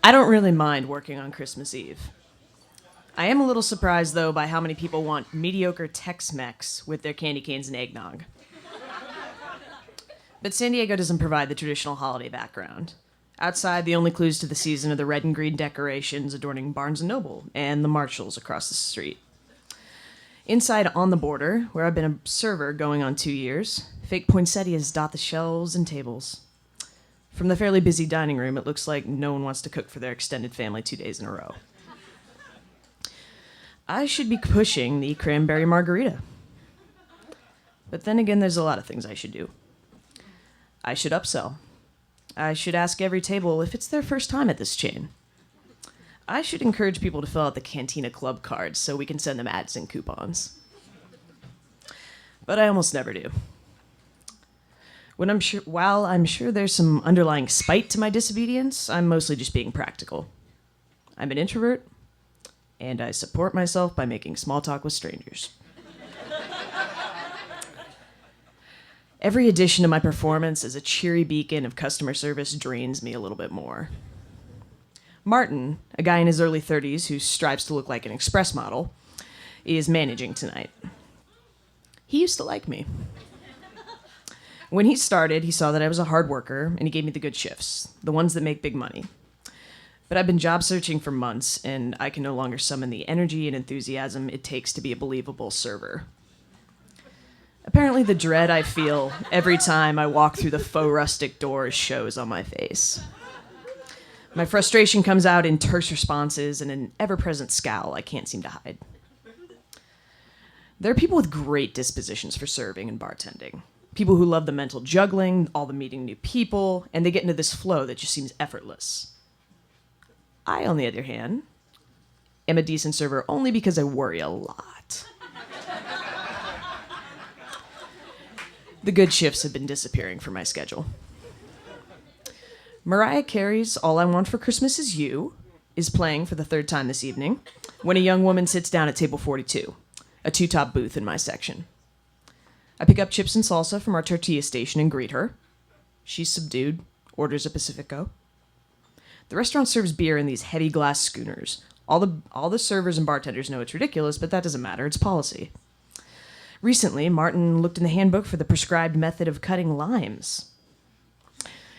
I don't really mind working on Christmas Eve. I am a little surprised, though, by how many people want mediocre Tex-Mex with their candy canes and eggnog. But San Diego doesn't provide the traditional holiday background. Outside, the only clues to the season are the red and green decorations adorning Barnes & Noble and the Marshalls across the street. Inside, on the border, where I've been a server going on 2 years, fake poinsettias dot the shelves and tables. From the fairly busy dining room, it looks like no one wants to cook for their extended family 2 days in a row. I should be pushing the cranberry margarita. But then again, there's a lot of things I should do. I should upsell. I should ask every table if it's their first time at this chain. I should encourage people to fill out the Cantina Club cards so we can send them ads and coupons. But I almost never do. While I'm sure there's some underlying spite to my disobedience, I'm mostly just being practical. I'm an introvert, and I support myself by making small talk with strangers. Every addition to my performance as a cheery beacon of customer service drains me a little bit more. Martin, a guy in his early 30s who strives to look like an express model, is managing tonight. He used to like me. When he started, he saw that I was a hard worker, and he gave me the good shifts, the ones that make big money. But I've been job searching for months, and I can no longer summon the energy and enthusiasm it takes to be a believable server. Apparently the dread I feel every time I walk through the faux rustic doors shows on my face. My frustration comes out in terse responses and an ever-present scowl I can't seem to hide. There are people with great dispositions for serving and bartending. People who love the mental juggling, all the meeting new people, and they get into this flow that just seems effortless. I, on the other hand, am a decent server only because I worry a lot. The good shifts have been disappearing from my schedule. Mariah Carey's All I Want for Christmas Is You is playing for the third time this evening when a young woman sits down at table 42, a two-top booth in my section. I pick up chips and salsa from our tortilla station and greet her. She's subdued, orders a Pacifico. The restaurant serves beer in these heavy glass schooners. All the servers and bartenders know it's ridiculous, but that doesn't matter, it's policy. Recently, Martin looked in the handbook for the prescribed method of cutting limes.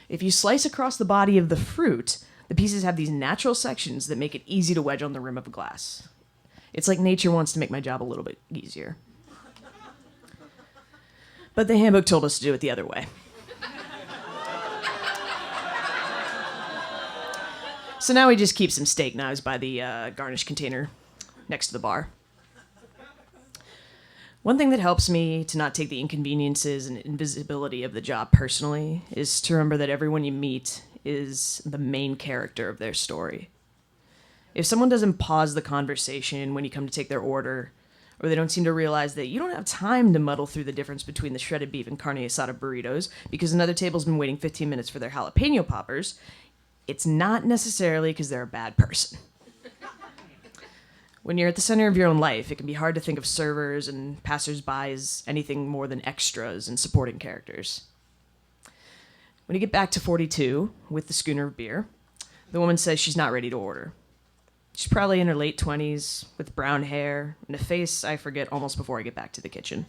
If you slice across the body of the fruit, the pieces have these natural sections that make it easy to wedge on the rim of a glass. It's like nature wants to make my job a little bit easier. But the handbook told us to do it the other way. So now we just keep some steak knives by the garnish container next to the bar. One thing that helps me to not take the inconveniences and invisibility of the job personally is to remember that everyone you meet is the main character of their story. If someone doesn't pause the conversation when you come to take their order, or they don't seem to realize that you don't have time to muddle through the difference between the shredded beef and carne asada burritos because another table's been waiting 15 minutes for their jalapeno poppers, it's not necessarily because they're a bad person. When you're at the center of your own life, it can be hard to think of servers and passersby as anything more than extras and supporting characters. When you get back to 42 with the schooner of beer, the woman says she's not ready to order. She's probably in her late 20s, with brown hair and a face I forget almost before I get back to the kitchen.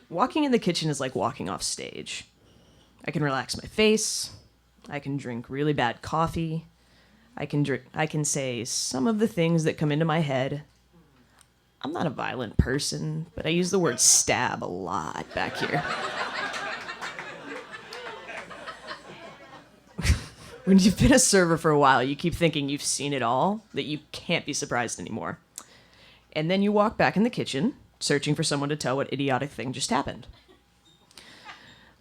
Walking in the kitchen is like walking off stage. I can relax my face. I can drink really bad coffee. I can say some of the things that come into my head. I'm not a violent person, but I use the word stab a lot back here. When you've been a server for a while, you keep thinking you've seen it all, that you can't be surprised anymore. And then you walk back in the kitchen, searching for someone to tell what idiotic thing just happened.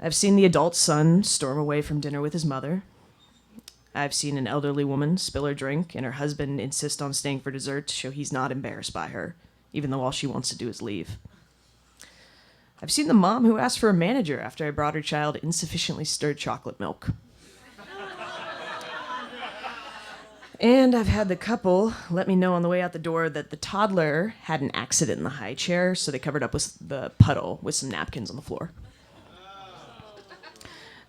I've seen the adult son storm away from dinner with his mother. I've seen an elderly woman spill her drink and her husband insist on staying for dessert to show he's not embarrassed by her, even though all she wants to do is leave. I've seen the mom who asked for a manager after I brought her child insufficiently stirred chocolate milk. And I've had the couple let me know on the way out the door that the toddler had an accident in the high chair, so they covered up with the puddle with some napkins on the floor.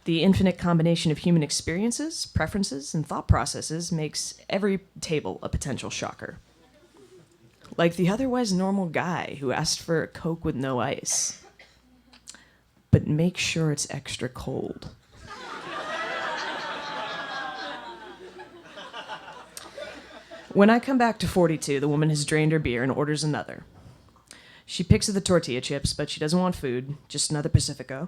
The infinite combination of human experiences, preferences, and thought processes makes every table a potential shocker. Like the otherwise normal guy who asked for a Coke with no ice. But make sure it's extra cold. When I come back to 42, the woman has drained her beer and orders another. She picks at the tortilla chips, but she doesn't want food, just another Pacifico.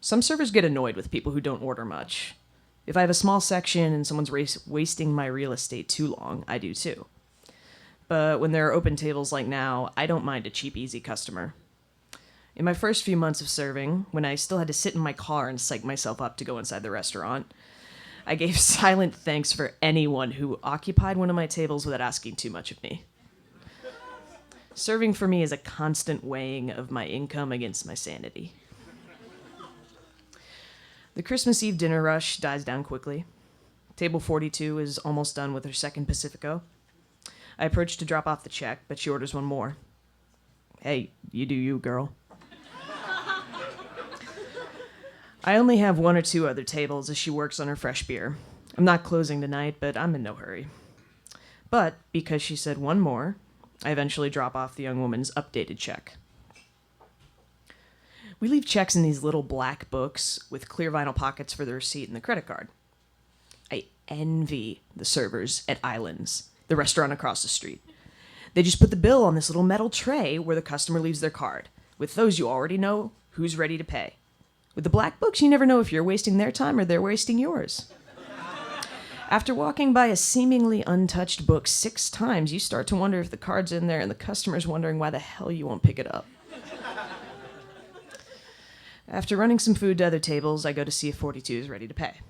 Some servers get annoyed with people who don't order much. If I have a small section and someone's wasting my real estate too long, I do too. But when there are open tables like now, I don't mind a cheap, easy customer. In my first few months of serving, when I still had to sit in my car and psych myself up to go inside the restaurant, I gave silent thanks for anyone who occupied one of my tables without asking too much of me. Serving for me is a constant weighing of my income against my sanity. The Christmas Eve dinner rush dies down quickly. Table 42 is almost done with her second Pacifico. I approach to drop off the check, but she orders one more. Hey, you do you, girl. I only have one or two other tables as she works on her fresh beer. I'm not closing tonight, but I'm in no hurry. But because she said one more, I eventually drop off the young woman's updated check. We leave checks in these little black books with clear vinyl pockets for the receipt and the credit card. I envy the servers at Islands, the restaurant across the street. They just put the bill on this little metal tray where the customer leaves their card. With those, you already know who's ready to pay. With the black books, you never know if you're wasting their time or they're wasting yours. After walking by a seemingly untouched book 6 times, you start to wonder if the card's in there and the customer's wondering why the hell you won't pick it up. After running some food to other tables, I go to see if 42 is ready to pay.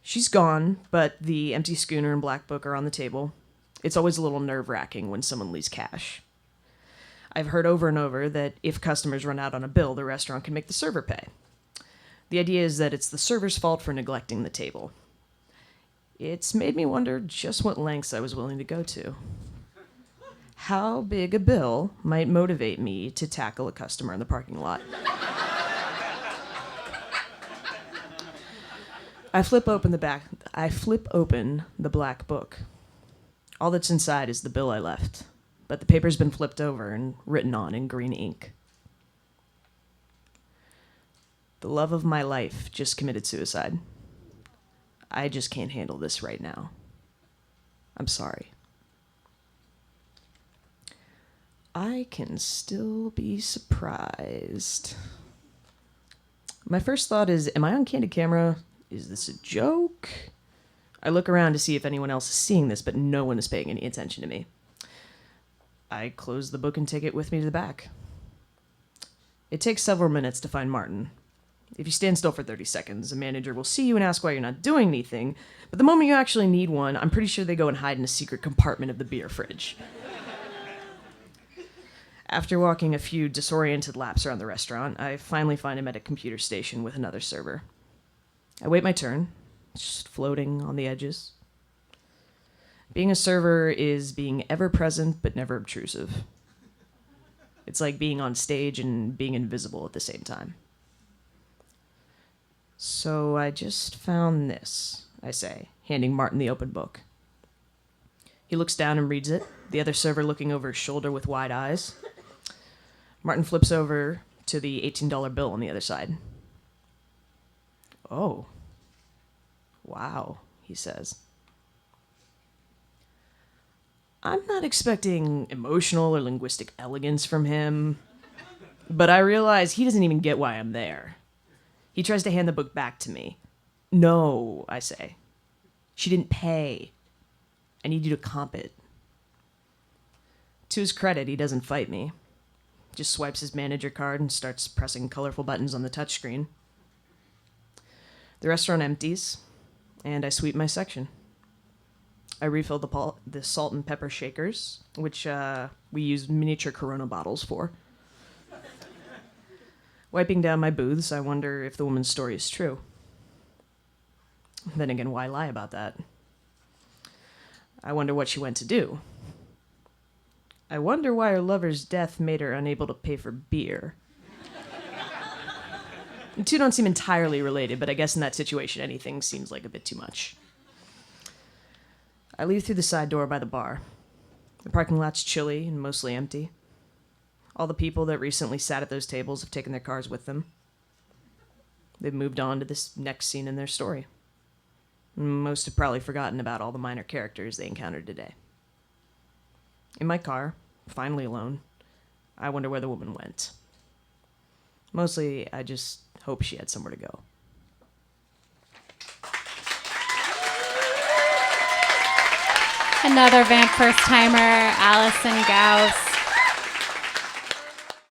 She's gone, but the empty schooner and black book are on the table. It's always a little nerve-wracking when someone leaves cash. I've heard over and over that if customers run out on a bill, the restaurant can make the server pay. The idea is that it's the server's fault for neglecting the table. It's made me wonder just what lengths I was willing to go to. How big a bill might motivate me to tackle a customer in the parking lot? I flip open the black book. All that's inside is the bill I left, but the paper's been flipped over and written on in green ink. The love of my life just committed suicide. I just can't handle this right now. I'm sorry. I can still be surprised. My first thought is, am I on candid camera? Is this a joke? I look around to see if anyone else is seeing this, but no one is paying any attention to me. I close the book and take it with me to the back. It takes several minutes to find Martin. If you stand still for 30 seconds, a manager will see you and ask why you're not doing anything, but the moment you actually need one, I'm pretty sure they go and hide in a secret compartment of the beer fridge. After walking a few disoriented laps around the restaurant, I finally find him at a computer station with another server. I wait my turn, just floating on the edges. Being a server is being ever-present but never obtrusive. It's like being on stage and being invisible at the same time. So I just found this, I say, handing Martin the open book. He looks down and reads it, the other server looking over his shoulder with wide eyes. Martin flips over to the $18 bill on the other side. Oh. Wow, he says. I'm not expecting emotional or linguistic elegance from him, but I realize he doesn't even get why I'm there. He tries to hand the book back to me. No, I say. She didn't pay. I need you to comp it. To his credit, he doesn't fight me. Just swipes his manager card and starts pressing colorful buttons on the touchscreen. The restaurant empties, and I sweep my section. I refill the salt and pepper shakers, which we use miniature Corona bottles for. Wiping down my booths, I wonder if the woman's story is true. Then again, why lie about that? I wonder what she went to do. I wonder why her lover's death made her unable to pay for beer. The two don't seem entirely related, but I guess in that situation, anything seems like a bit too much. I leave through the side door by the bar. The parking lot's chilly and mostly empty. All the people that recently sat at those tables have taken their cars with them. They've moved on to this next scene in their story. Most have probably forgotten about all the minor characters they encountered today. In my car, finally alone, I wonder where the woman went. Mostly, I just hope she had somewhere to go. Another VAMP first-timer, Allison Gauss.